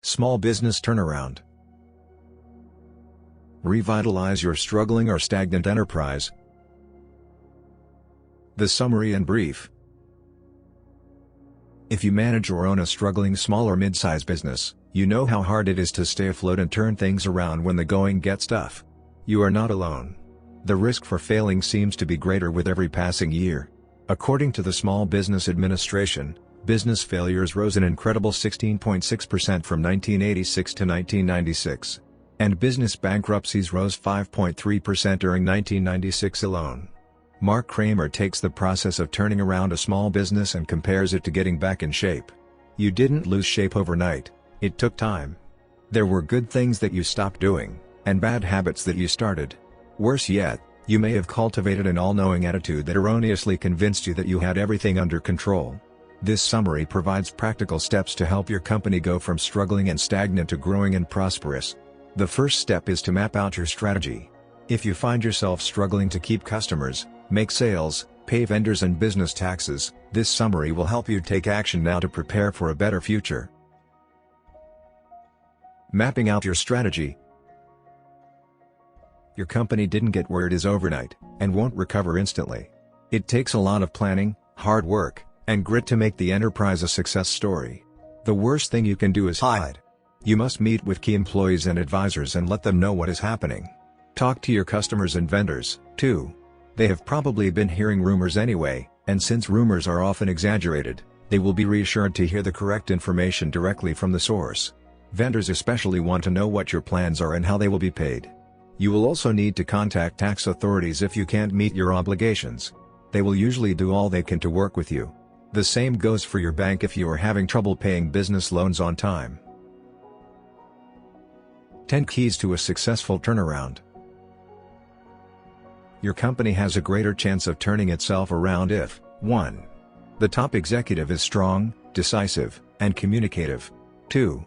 Small business turnaround. Revitalize your struggling or stagnant enterprise. The summary and brief. If you manage or own a struggling small or mid-size business, you know how hard it is to stay afloat and turn things around when the going gets tough. You are not alone. The risk for failing seems to be greater with every passing year. According to the Small Business Administration, business failures rose an incredible 16.6% from 1986 to 1996. And business bankruptcies rose 5.3% during 1996 alone. Mark Kramer takes the process of turning around a small business and compares it to getting back in shape. You didn't lose shape overnight, it took time. There were good things that you stopped doing, and bad habits that you started. Worse yet, you may have cultivated an all-knowing attitude that erroneously convinced you that you had everything under control. This summary provides practical steps to help your company go from struggling and stagnant to growing and prosperous. The first step is to map out your strategy. If you find yourself struggling to keep customers, make sales, pay vendors and business taxes, this summary will help you take action now to prepare for a better future. Mapping out your strategy. Your company didn't get where it is overnight, and won't recover instantly. It takes a lot of planning, hard work, and grit to make the enterprise a success story. The worst thing you can do is hide. You must meet with key employees and advisors and let them know what is happening. Talk to your customers and vendors, too. They have probably been hearing rumors anyway, and since rumors are often exaggerated, they will be reassured to hear the correct information directly from the source. Vendors especially want to know what your plans are and how they will be paid. You will also need to contact tax authorities if you can't meet your obligations. They will usually do all they can to work with you. The same goes for your bank if you are having trouble paying business loans on time. 10 Keys to a Successful Turnaround. Your company has a greater chance of turning itself around if 1. The top executive is strong, decisive, and communicative. 2.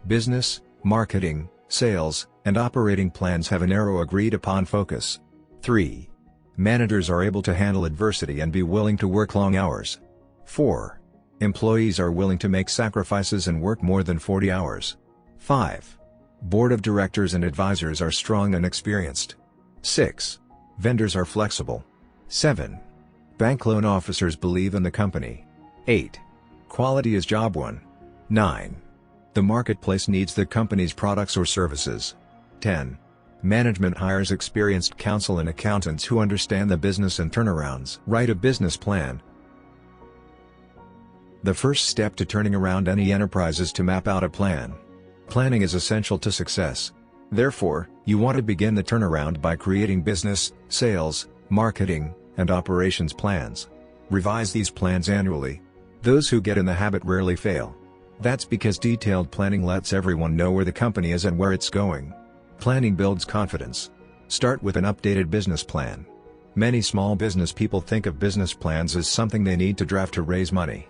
Business, marketing, sales, and operating plans have a narrow agreed-upon focus. 3. Managers are able to handle adversity and be willing to work long hours. 4. Employees are willing to make sacrifices and work more than 40 hours. 5. Board of directors and advisors are strong and experienced. 6. Vendors are flexible. 7. Bank loan officers believe in the company. 8. Quality is job one. 9. The marketplace needs the company's products or services. 10. Management hires experienced counsel and accountants who understand the business and turnarounds. Write a business plan. The first step to turning around any enterprise is to map out a plan. Planning is essential to success. Therefore, you want to begin the turnaround by creating business, sales, marketing, and operations plans. Revise these plans annually. Those who get in the habit rarely fail. That's because detailed planning lets everyone know where the company is and where it's going. Planning builds confidence. Start with an updated business plan. Many small business people think of business plans as something they need to draft to raise money.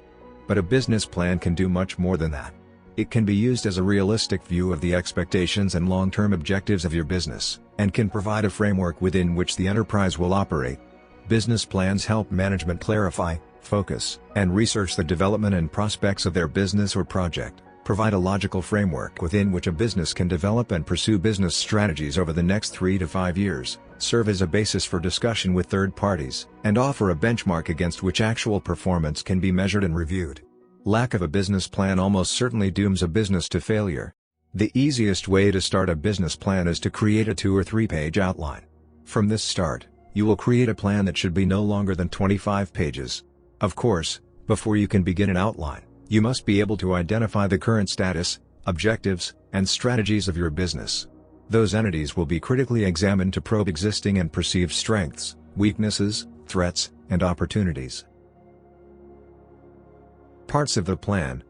But a business plan can do much more than that. It can be used as a realistic view of the expectations and long-term objectives of your business, and can provide a framework within which the enterprise will operate. Business plans help management clarify, focus, and research the development and prospects of their business or project, provide a logical framework within which a business can develop and pursue business strategies over the next 3 to 5 years, serve as a basis for discussion with third parties, and offer a benchmark against which actual performance can be measured and reviewed. Lack of a business plan almost certainly dooms a business to failure. The easiest way to start a business plan is to create a 2 or 3 page outline. From this start, you will create a plan that should be no longer than 25 pages. Of course, before you can begin an outline, you must be able to identify the current status, objectives, and strategies of your business. Those entities will be critically examined to probe existing and perceived strengths, weaknesses, threats, and opportunities. Parts of the plan.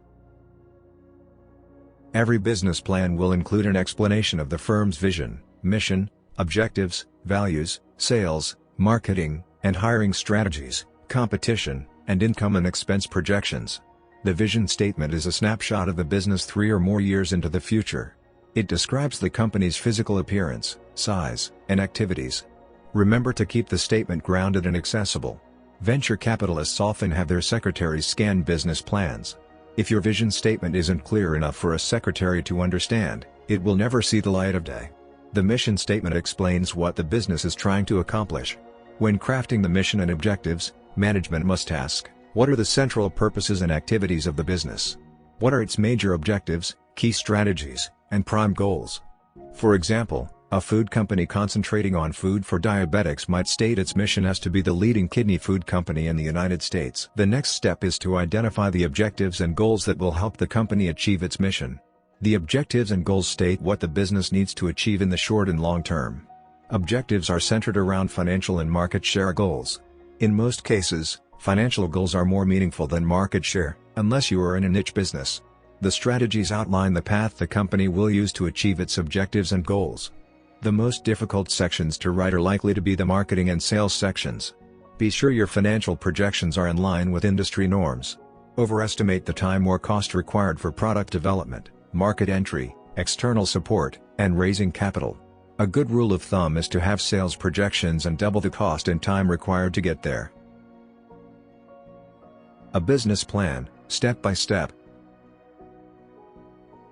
Every business plan will include an explanation of the firm's vision, mission, objectives, values, sales, marketing, and hiring strategies, competition, and income and expense projections. The vision statement is a snapshot of the business 3 or more years into the future. It describes the company's physical appearance, size, and activities. Remember to keep the statement grounded and accessible. Venture capitalists often have their secretaries scan business plans. If your vision statement isn't clear enough for a secretary to understand, it will never see the light of day. The mission statement explains what the business is trying to accomplish. When crafting the mission and objectives, management must ask, what are the central purposes and activities of the business? What are its major objectives, key strategies, and prime goals? For example, a food company concentrating on food for diabetics might state its mission as to be the leading kidney food company in the United States. The next step is to identify the objectives and goals that will help the company achieve its mission. The objectives and goals state what the business needs to achieve in the short and long term. Objectives are centered around financial and market share goals. In most cases, financial goals are more meaningful than market share, unless you are in a niche business. The strategies outline the path the company will use to achieve its objectives and goals. The most difficult sections to write are likely to be the marketing and sales sections. Be sure your financial projections are in line with industry norms. Overestimate the time or cost required for product development, market entry, external support, and raising capital. A good rule of thumb is to have sales projections and double the cost and time required to get there. A business plan, step by step.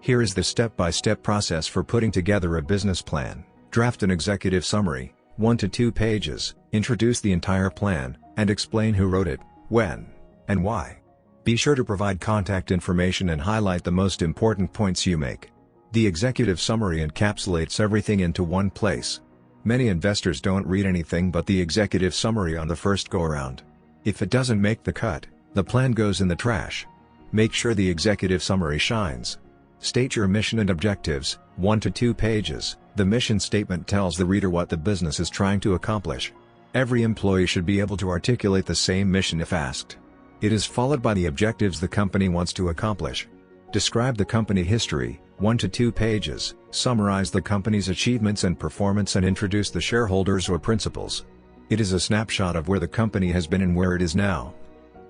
Here is the step-by-step process for putting together a business plan. Draft an executive summary, 1 to 2 pages, introduce the entire plan, and explain who wrote it, when, and why. Be sure to provide contact information and highlight the most important points you make. The executive summary encapsulates everything into one place. Many investors don't read anything but the executive summary on the first go-around. If it doesn't make the cut, the plan goes in the trash. Make sure the executive summary shines. State your mission and objectives, 1 to 2 pages. The mission statement tells the reader what the business is trying to accomplish. Every employee should be able to articulate the same mission if asked. It is followed by the objectives the company wants to accomplish. Describe the company history, 1 to 2 pages, summarize the company's achievements and performance and introduce the shareholders or principals. It is a snapshot of where the company has been and where it is now.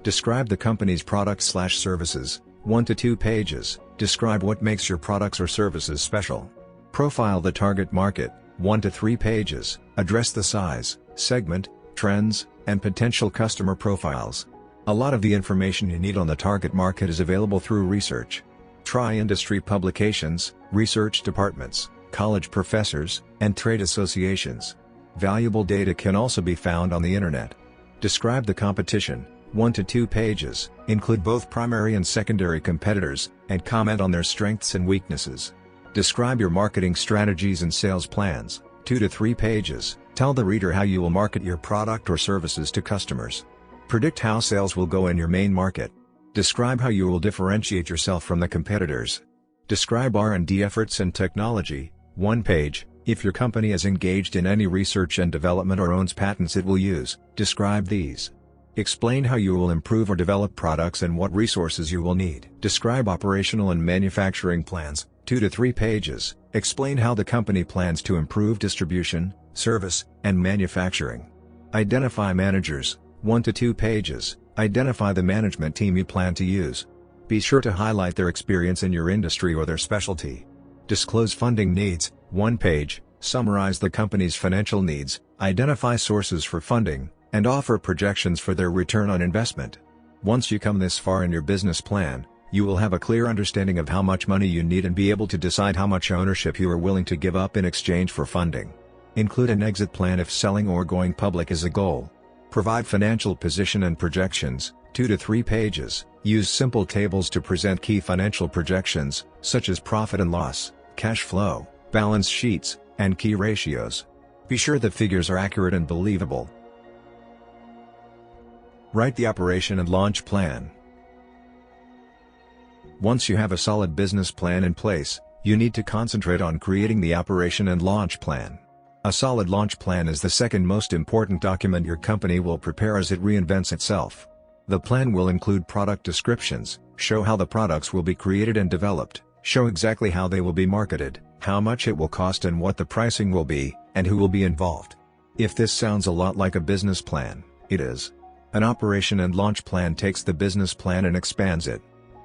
Describe the company's products/services, 1 to 2 pages, describe what makes your products or services special. Profile the target market, 1 to 3 pages, address the size, segment, trends, and potential customer profiles. A lot of the information you need on the target market is available through research. Try industry publications, research departments, college professors, and trade associations. Valuable data can also be found on the internet. Describe the competition, 1 to 2 pages, include both primary and secondary competitors, and comment on their strengths and weaknesses. Describe your marketing strategies and sales plans, 2 to 3 pages, tell the reader how you will market your product or services to customers. Predict how sales will go in your main market. Describe how you will differentiate yourself from the competitors. Describe R&D efforts and technology, 1 page, if your company is engaged in any research and development or owns patents it will use, describe these. Explain how you will improve or develop products and what resources you will need. Describe operational and manufacturing plans, 2 to 3 pages, explain how the company plans to improve distribution, service, and manufacturing. Identify managers, 1 to 2 pages, identify the management team you plan to use. Be sure to highlight their experience in your industry or their specialty. Disclose funding needs, 1 page, summarize the company's financial needs, identify sources for funding, and offer projections for their return on investment. Once you come this far in your business plan, you will have a clear understanding of how much money you need and be able to decide how much ownership you are willing to give up in exchange for funding. Include an exit plan if selling or going public is a goal. Provide financial position and projections, 2 to 3 pages. Use simple tables to present key financial projections, such as profit and loss, cash flow, balance sheets, and key ratios. Be sure the figures are accurate and believable. Write the operation and launch plan. Once you have a solid business plan in place, you need to concentrate on creating the operation and launch plan. A solid launch plan is the second most important document your company will prepare as it reinvents itself. The plan will include product descriptions, show how the products will be created and developed, show exactly how they will be marketed, how much it will cost and what the pricing will be, and who will be involved. If this sounds a lot like a business plan, it is. An operation and launch plan takes the business plan and expands it.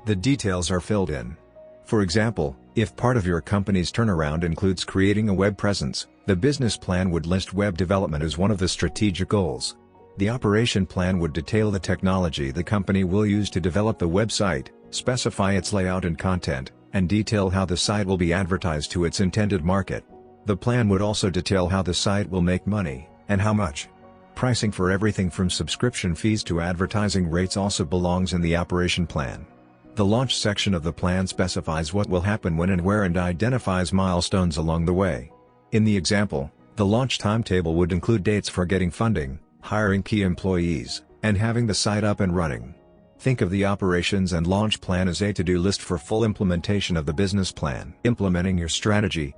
The details are filled in. For example, if part of your company's turnaround includes creating a web presence, the business plan would list web development as one of the strategic goals. The operation plan would detail the technology the company will use to develop the website, specify its layout and content, and detail how the site will be advertised to its intended market. The plan would also detail how the site will make money, and how much. Pricing for everything from subscription fees to advertising rates also belongs in the operation plan. The launch section of the plan specifies what will happen when and where and identifies milestones along the way. In the example, the launch timetable would include dates for getting funding, hiring key employees, and having the site up and running. Think of the operations and launch plan as a to-do list for full implementation of the business plan. Implementing your strategy.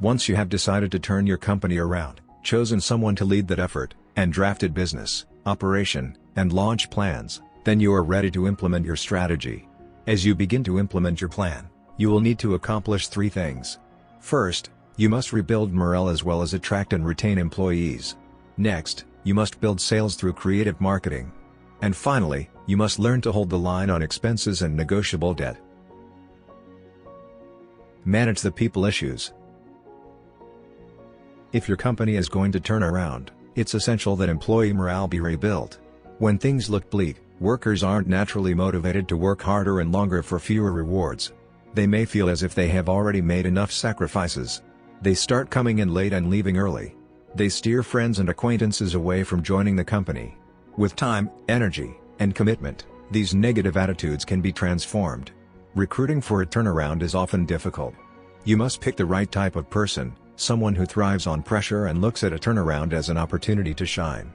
Once you have decided to turn your company around, chosen someone to lead that effort, and drafted business, operation, and launch plans, then you are ready to implement your strategy. As you begin to implement your plan, you will need to accomplish 3 things. First, you must rebuild morale as well as attract and retain employees. Next, you must build sales through creative marketing. And finally, you must learn to hold the line on expenses and negotiable debt. Manage the people issues. If your company is going to turn around, it's essential that employee morale be rebuilt. When things look bleak, workers aren't naturally motivated to work harder and longer for fewer rewards. They may feel as if they have already made enough sacrifices. They start coming in late and leaving early. They steer friends and acquaintances away from joining the company. With time, energy, and commitment, these negative attitudes can be transformed. Recruiting for a turnaround is often difficult. You must pick the right type of person, someone who thrives on pressure and looks at a turnaround as an opportunity to shine.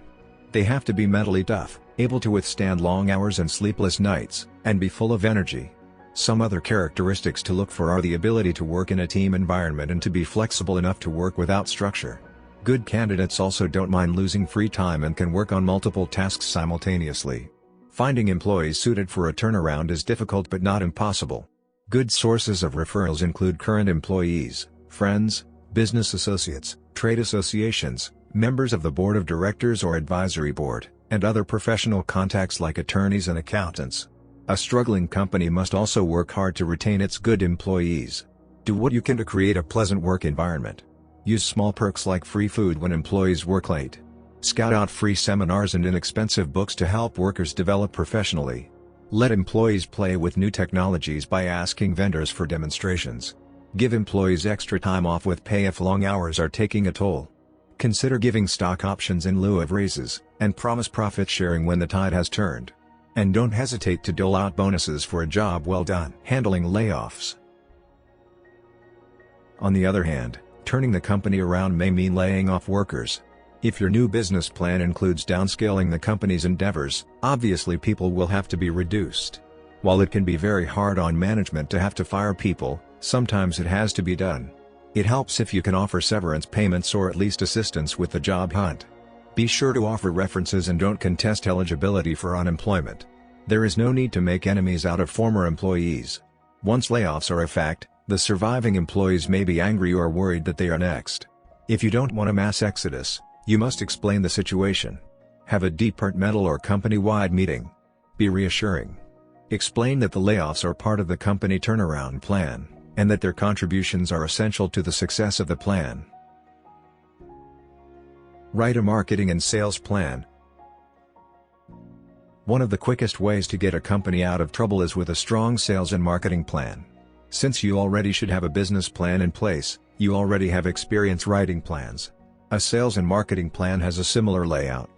They have to be mentally tough, able to withstand long hours and sleepless nights, and be full of energy. Some other characteristics to look for are the ability to work in a team environment and to be flexible enough to work without structure. Good candidates also don't mind losing free time and can work on multiple tasks simultaneously. Finding employees suited for a turnaround is difficult but not impossible. Good sources of referrals include current employees, friends, business associates, trade associations, members of the board of directors or advisory board, and other professional contacts like attorneys and accountants. A struggling company must also work hard to retain its good employees. Do what you can to create a pleasant work environment. Use small perks like free food when employees work late. Scout out free seminars and inexpensive books to help workers develop professionally. Let employees play with new technologies by asking vendors for demonstrations. Give employees extra time off with pay if long hours are taking a toll. Consider giving stock options in lieu of raises, and promise profit sharing when the tide has turned. And don't hesitate to dole out bonuses for a job well done. Handling layoffs. On the other hand, turning the company around may mean laying off workers. If your new business plan includes downscaling the company's endeavors, obviously people will have to be reduced. While it can be very hard on management to have to fire people, sometimes it has to be done. It helps if you can offer severance payments or at least assistance with the job hunt. Be sure to offer references and don't contest eligibility for unemployment. There is no need to make enemies out of former employees. Once layoffs are a fact, the surviving employees may be angry or worried that they are next. If you don't want a mass exodus, you must explain the situation. Have a departmental or company-wide meeting. Be reassuring. Explain that the layoffs are part of the company turnaround plan, and that their contributions are essential to the success of the plan. Write a marketing and sales plan. One of the quickest ways to get a company out of trouble is with a strong sales and marketing plan. Since you already should have a business plan in place, you already have experience writing plans. A sales and marketing plan has a similar layout.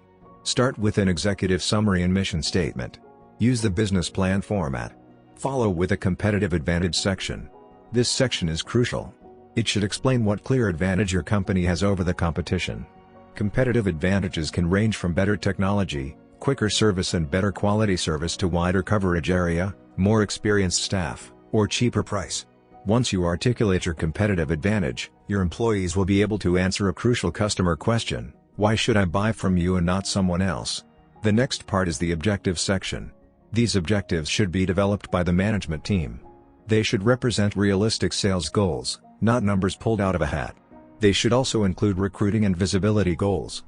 Start with an executive summary and mission statement. Use the business plan format. Follow with a competitive advantage section. This section is crucial. It should explain what clear advantage your company has over the competition. Competitive advantages can range from better technology, quicker service and better quality service to wider coverage area, more experienced staff, or cheaper price. Once you articulate your competitive advantage, your employees will be able to answer a crucial customer question: why should I buy from you and not someone else? The next part is the objective section. These objectives should be developed by the management team. They should represent realistic sales goals, not numbers pulled out of a hat. They should also include recruiting and visibility goals.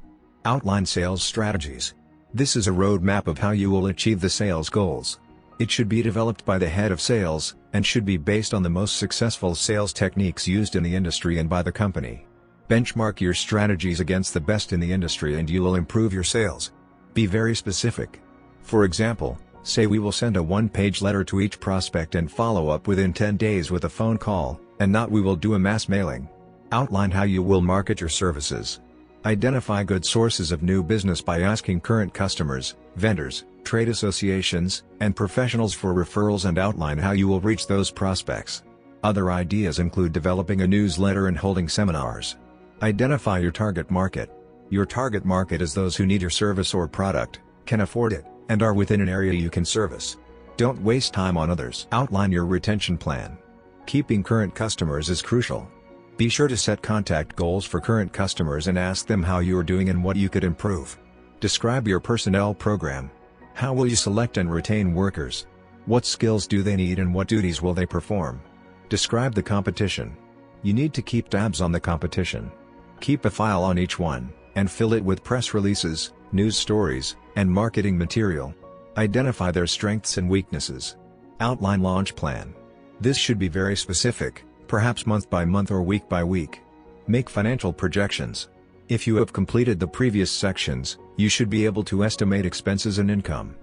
Outline sales strategies. This is a roadmap of how you will achieve the sales goals. It should be developed by the head of sales, and should be based on the most successful sales techniques used in the industry and by the company. Benchmark your strategies against the best in the industry and you will improve your sales. Be very specific. For example, say we will send a one-page letter to each prospect and follow up within 10 days with a phone call, and not we will do a mass mailing. Outline how you will market your services. Identify good sources of new business by asking current customers, vendors, trade associations, and professionals for referrals and outline how you will reach those prospects. Other ideas include developing a newsletter and holding seminars. Identify your target market. Your target market is those who need your service or product, can afford it, and are within an area you can service. Don't waste time on others. Outline your retention plan. Keeping current customers is crucial. Be sure to set contact goals for current customers and ask them how you are doing and what you could improve. Describe your personnel program. How will you select and retain workers? What skills do they need and what duties will they perform? Describe the competition. You need to keep tabs on the competition. Keep a file on each one, and fill it with press releases, news stories, and marketing material. Identify their strengths and weaknesses. Outline launch plan. This should be very specific, perhaps month by month or week by week. Make financial projections. If you have completed the previous sections, you should be able to estimate expenses and income.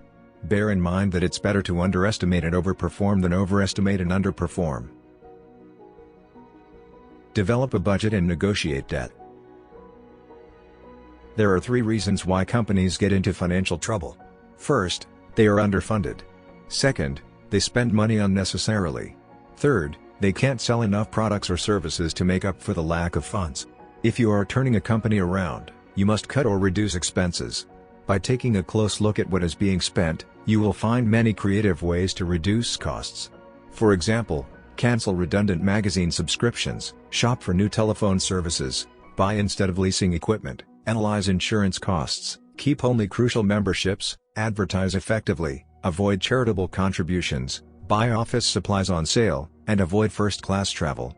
Bear in mind that it's better to underestimate and overperform than overestimate and underperform. Develop a budget and negotiate debt. There are 3 reasons why companies get into financial trouble. First, they are underfunded. Second, they spend money unnecessarily. Third, they can't sell enough products or services to make up for the lack of funds. If you are turning a company around, you must cut or reduce expenses. By taking a close look at what is being spent, you will find many creative ways to reduce costs. For example, cancel redundant magazine subscriptions, shop for new telephone services, buy instead of leasing equipment, analyze insurance costs, keep only crucial memberships, advertise effectively, avoid charitable contributions, buy office supplies on sale, and avoid first-class travel.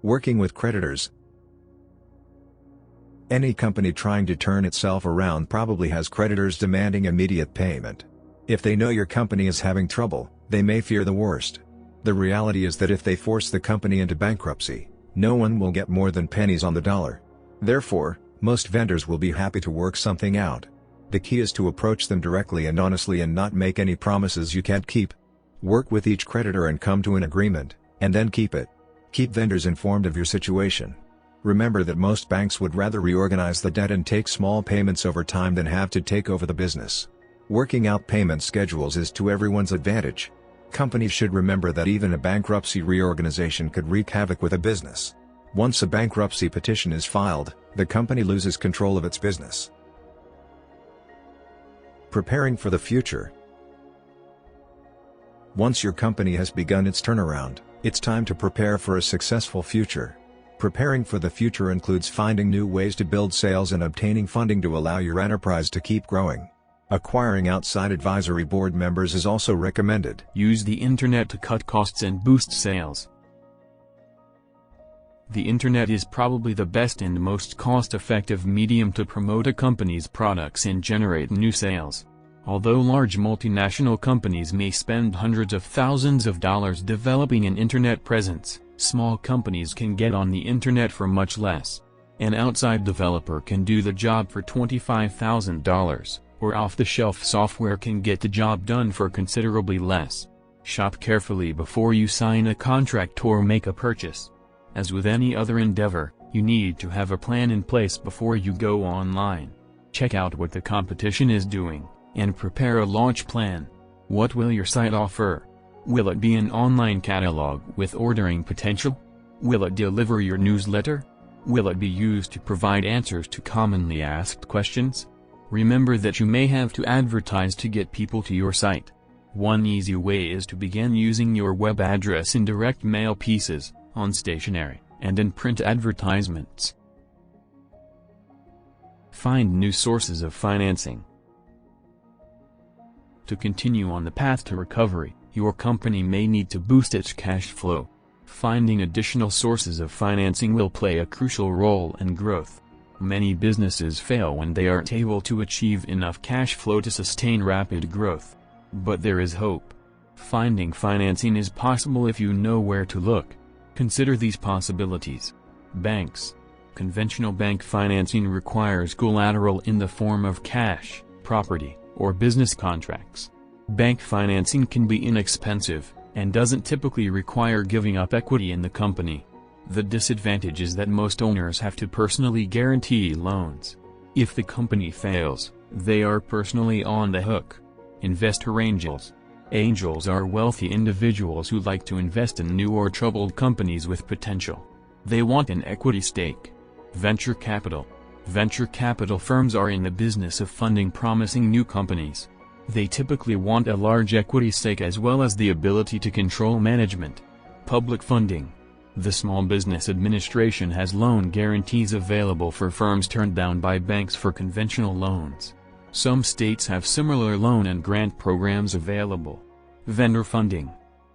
Working with creditors. Any company trying to turn itself around probably has creditors demanding immediate payment. If they know your company is having trouble, they may fear the worst. The reality is that if they force the company into bankruptcy, no one will get more than pennies on the dollar. Therefore, most vendors will be happy to work something out. The key is to approach them directly and honestly and not make any promises you can't keep. Work with each creditor and come to an agreement, and then keep it. Keep vendors informed of your situation. Remember that most banks would rather reorganize the debt and take small payments over time than have to take over the business. Working out payment schedules is to everyone's advantage. Companies should remember that even a bankruptcy reorganization could wreak havoc with a business. Once a bankruptcy petition is filed, the company loses control of its business. Preparing for the future. Once your company has begun its turnaround, it's time to prepare for a successful future. Preparing for the future includes finding new ways to build sales and obtaining funding to allow your enterprise to keep growing. Acquiring outside advisory board members is also recommended. Use the internet to cut costs and boost sales. The internet is probably the best and most cost-effective medium to promote a company's products and generate new sales. Although large multinational companies may spend hundreds of thousands of dollars developing an internet presence, small companies can get on the internet for much less. An outside developer can do the job for $25,000, or off-the-shelf software can get the job done for considerably less. Shop carefully before you sign a contract or make a purchase. As with any other endeavor, you need to have a plan in place before you go online. Check out what the competition is doing, and prepare a launch plan. What will your site offer? Will it be an online catalog with ordering potential? Will it deliver your newsletter? Will it be used to provide answers to commonly asked questions? Remember that you may have to advertise to get people to your site. One easy way is to begin using your web address in direct mail pieces, on stationery, and in print advertisements. Find new sources of financing. To continue on the path to recovery, your company may need to boost its cash flow. Finding additional sources of financing will play a crucial role in growth. Many businesses fail when they aren't able to achieve enough cash flow to sustain rapid growth. But there is hope. Finding financing is possible if you know where to look. Consider these possibilities. Banks. Conventional bank financing requires collateral in the form of cash, property, or business contracts. Bank financing can be inexpensive, and doesn't typically require giving up equity in the company. The disadvantage is that most owners have to personally guarantee loans. If the company fails, they are personally on the hook. Investor angels. Angels are wealthy individuals who like to invest in new or troubled companies with potential. They want an equity stake. Venture capital. Venture capital firms are in the business of funding promising new companies. They typically want a large equity stake as well as the ability to control management. Public funding. The Small Business Administration has loan guarantees available for firms turned down by banks for conventional loans. Some states have similar loan and grant programs available. Vendor funding.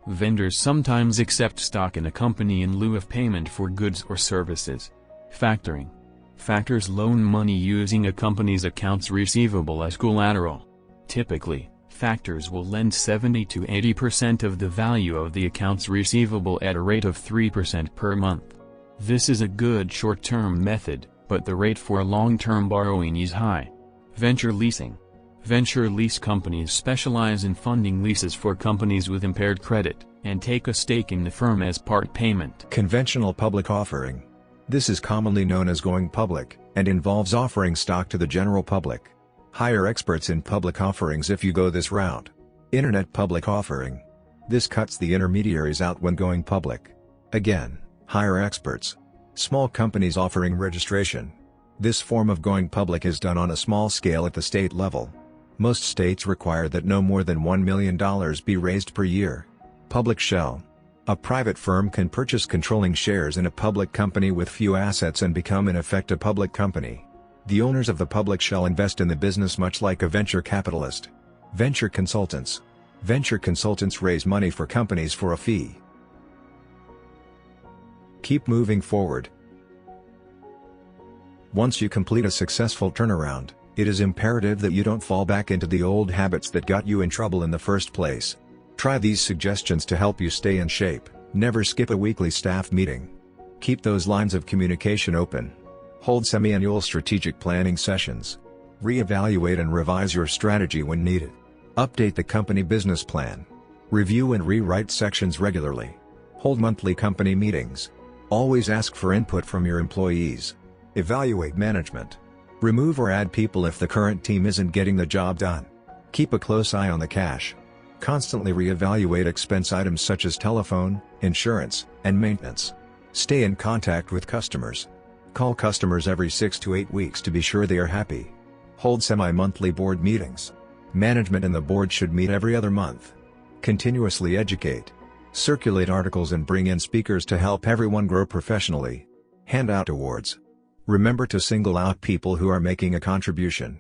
Vendors sometimes accept stock in a company in lieu of payment for goods or services. Factoring. Factors loan money using a company's accounts receivable as collateral. Typically, factors will lend 70 to 80% of the value of the accounts receivable at a rate of 3% per month. This is a good short-term method, but the rate for long-term borrowing is high. Venture leasing. Venture lease companies specialize in funding leases for companies with impaired credit, and take a stake in the firm as part payment. Conventional public offering. This is commonly known as going public, and involves offering stock to the general public. Hire experts in public offerings if you go this route. Internet public offering. This cuts the intermediaries out when going public. Again, hire experts. Small companies offering registration. This form of going public is done on a small scale at the state level. Most states require that no more than $1 million be raised per year. Public shell. A private firm can purchase controlling shares in a public company with few assets and become in effect a public company. The owners of the public shall invest in the business much like a venture capitalist. Venture consultants. Venture consultants raise money for companies for a fee. Keep moving forward. Once you complete a successful turnaround, it is imperative that you don't fall back into the old habits that got you in trouble in the first place. Try these suggestions to help you stay in shape. Never skip a weekly staff meeting. Keep those lines of communication open. Hold semi-annual strategic planning sessions. Re-evaluate and revise your strategy when needed. Update the company business plan. Review and rewrite sections regularly. Hold monthly company meetings. Always ask for input from your employees. Evaluate management. Remove or add people if the current team isn't getting the job done. Keep a close eye on the cash. Constantly re-evaluate expense items such as telephone, insurance, and maintenance. Stay in contact with customers. Call customers every 6 to 8 weeks to be sure they are happy. Hold semi-monthly board meetings. Management and the board should meet every other month. Continuously educate. Circulate articles and bring in speakers to help everyone grow professionally. Hand out awards. Remember to single out people who are making a contribution.